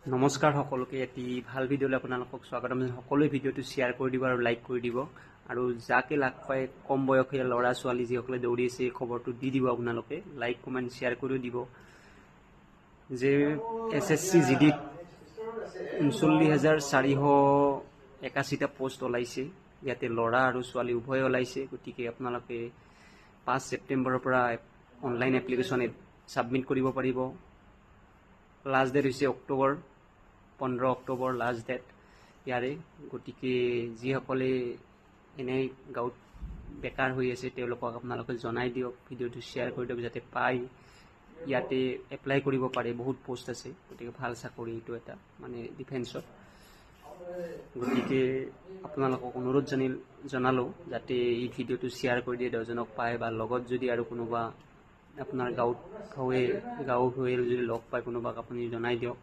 নমস্কাৰ সকলোকে এটি ভাল ভিডিঅ'লৈ আপোনালোকক স্বাগতম। সকলোৱে ভিডিঅ'টো শ্বেয়াৰ কৰি দিব আৰু লাইক কৰি দিব আৰু যাকে লাগ পায় কম বয়সীয়া ল'ৰা ছোৱালী যিসকলে দৌৰি আছে এই খবৰটো দি দিব। আপোনালোকে লাইক কমেণ্ট শ্বেয়াৰ কৰিও দিব যে SSC GDত 39,481টা পোষ্ট ওলাইছে। ইয়াতে ল'ৰা আৰু ছোৱালী উভয় ওলাইছে। গতিকে আপোনালোকে 5 ছেপ্টেম্বৰৰ পৰা অনলাইন এপ্লিকেশ্যন ছাবমিট কৰিব পাৰিব। লাষ্ট ডেট হৈছে 15 অক্টোবৰ লাষ্ট ডেট ইয়াৰে। গতিকে যিসকলে এনেই গাঁৱত বেকাৰ হৈ আছে তেওঁলোকক আপোনালোকে জনাই দিয়ক, ভিডিঅ'টো শ্বেয়াৰ কৰি দিয়ক যাতে পায় ইয়াতে এপ্লাই কৰিব পাৰে। বহুত পোষ্ট আছে, গতিকে ভাল চাকৰি এইটো এটা মানে ডিফেন্সত। গতিকে আপোনালোকক অনুৰোধ জনালোঁ যাতে এই ভিডিঅ'টো শ্বেয়াৰ কৰি দিয়ে, 10জনক পায় বা লগত যদি আৰু কোনোবা আপোনাৰ গাঁও হৈ যদি লগ পায় কোনোবাক আপুনি জনাই দিয়ক।